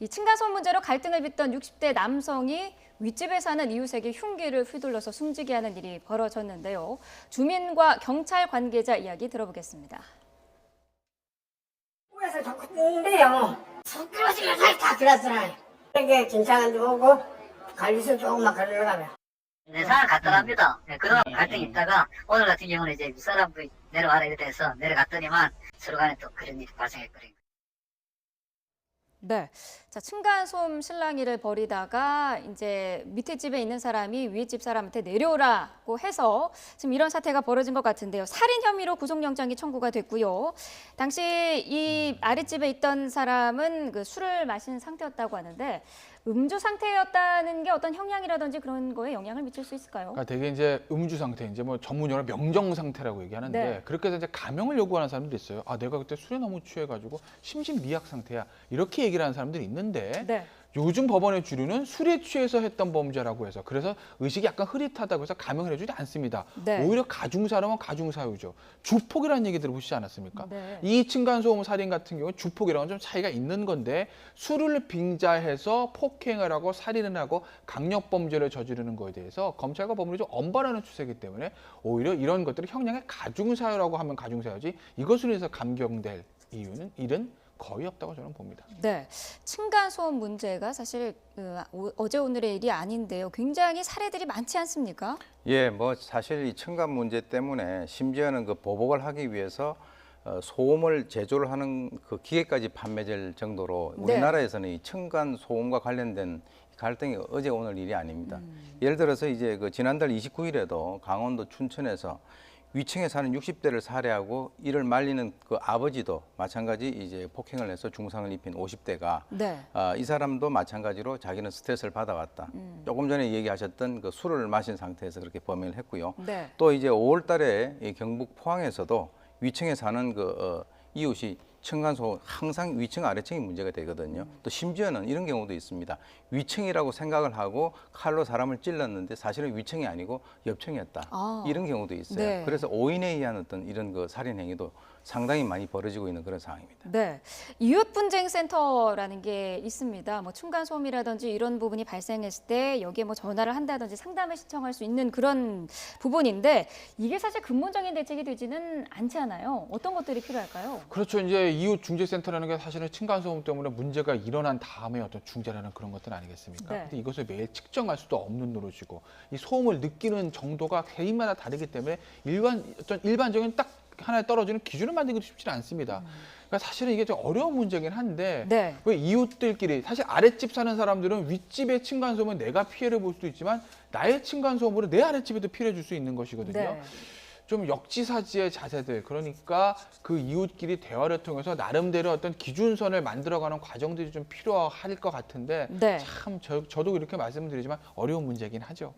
이 층간소음 문제로 갈등을 빚던 60대 남성이 윗집에 사는 이웃에게 흉기를 휘둘러서 숨지게 하는 일이 벌어졌는데요. 주민과 경찰 관계자 이야기 들어보겠습니다. 그래서 자꾸 뜨는데요. 손 떨어지면 다시 다 들었잖아요. 이게 긴장한데 오고 관리소 조금만 걸어가면. 네, 상을 갔더랍니다. 네, 그동안 갈등이 있다가 오늘 같은 경우는 이제 윗사람도 내려와라 이렇게 해서 내려갔더니만 서로 간에 또 그런 일이 발생했거든요. 네. 자, 층간소음 실랑이를 벌이다가 이제 밑에 집에 있는 사람이 위에 집 사람한테 내려오라고 해서 지금 이런 사태가 벌어진 것 같은데요. 살인 혐의로 구속영장이 청구가 됐고요. 당시 이 아랫집에 있던 사람은 그 술을 마신 상태였다고 하는데 음주 상태였다는 게 어떤 형량이라든지 그런 거에 영향을 미칠 수 있을까요? 그러니까 되게 이제 음주 상태, 이제 뭐 전문용어로 명정 상태라고 얘기하는데 네. 그렇게 해서 이제 감형을 요구하는 사람들이 있어요. 아, 내가 그때 술에 너무 취해가지고 심신미약 상태야. 이렇게 얘기를 하는 사람들이 있는데 네. 요즘 법원의 주류는 술에 취해서 했던 범죄라고 해서 그래서 의식이 약간 흐릿하다고 해서 감형을 해주지 않습니다. 네. 오히려 가중사람은 가중사유죠. 주폭이라는 얘기 들어보시지 않았습니까? 네. 이 층간소음 살인 같은 경우는 주폭이랑은 좀 차이가 있는 건데 술을 빙자해서 폭행을 하고 살인을 하고 강력범죄를 저지르는 거에 대해서 검찰과 법원이 좀 엄벌하는 추세이기 때문에 오히려 이런 것들을 형량의 가중사유라고 하면 가중사유지 이것으로 해서 감경될 일은 거의 없다고 저는 봅니다. 네, 층간소음 문제가 사실 어제 오늘의 일이 아닌데요. 굉장히 사례들이 많지 않습니까? 예, 뭐 사실 이 층간 문제 때문에 심지어는 그 보복을 하기 위해서 소음을 제조를 하는 그 기계까지 판매될 정도로 네. 우리나라에서는 이 층간 소음과 관련된 갈등이 어제 오늘 일이 아닙니다. 예를 들어서 이제 그 지난달 29일에도 강원도 춘천에서 위층에 사는 60대를 살해하고 이를 말리는 그 아버지도 마찬가지 이제 폭행을 해서 중상을 입힌 50대가 네. 이 사람도 마찬가지로 자기는 스트레스를 받아왔다. 조금 전에 얘기하셨던 그 술을 마신 상태에서 그렇게 범행을 했고요. 네. 또 이제 5월달에 이 경북 포항에서도 위층에 사는 그 이웃이 층간소음 항상 위층 아래층이 문제가 되거든요. 또 심지어는 이런 경우도 있습니다. 위층이라고 생각을 하고 칼로 사람을 찔렀는데 사실은 위층이 아니고 옆층이었다. 아. 이런 경우도 있어요. 네. 그래서 5인에 의한 어떤 이런 그 살인 행위도 상당히 많이 벌어지고 있는 그런 상황입니다. 네, 이웃분쟁센터라는 게 있습니다. 뭐 층간소음이라든지 이런 부분이 발생했을 때 여기에 뭐 전화를 한다든지 상담을 신청할 수 있는 그런 부분인데 이게 사실 근본적인 대책이 되지는 않지 않아요. 어떤 것들이 필요할까요? 그렇죠. 이제 이웃중재센터라는 게 사실은 층간소음 때문에 문제가 일어난 다음에 어떤 중재라는 그런 것들 아니겠습니까? 네. 근데 이것을 매일 측정할 수도 없는 노릇이고 이 소음을 느끼는 정도가 개인마다 다르기 때문에 일반적인 딱 하나에 떨어지는 기준을 만들기 쉽지는 않습니다. 그러니까 사실은 이게 좀 어려운 문제긴 한데 네. 왜 이웃들끼리 사실 아랫집 사는 사람들은 윗집의 층간소음은 내가 피해를 볼 수도 있지만 나의 층간소음으로 내 아랫집에도 피해를 줄 수 있는 것이거든요. 네. 좀 역지사지의 자세들, 그러니까 그 이웃끼리 대화를 통해서 나름대로 어떤 기준선을 만들어가는 과정들이 좀 필요할 것 같은데 네. 참 저도 이렇게 말씀드리지만 어려운 문제긴 하죠.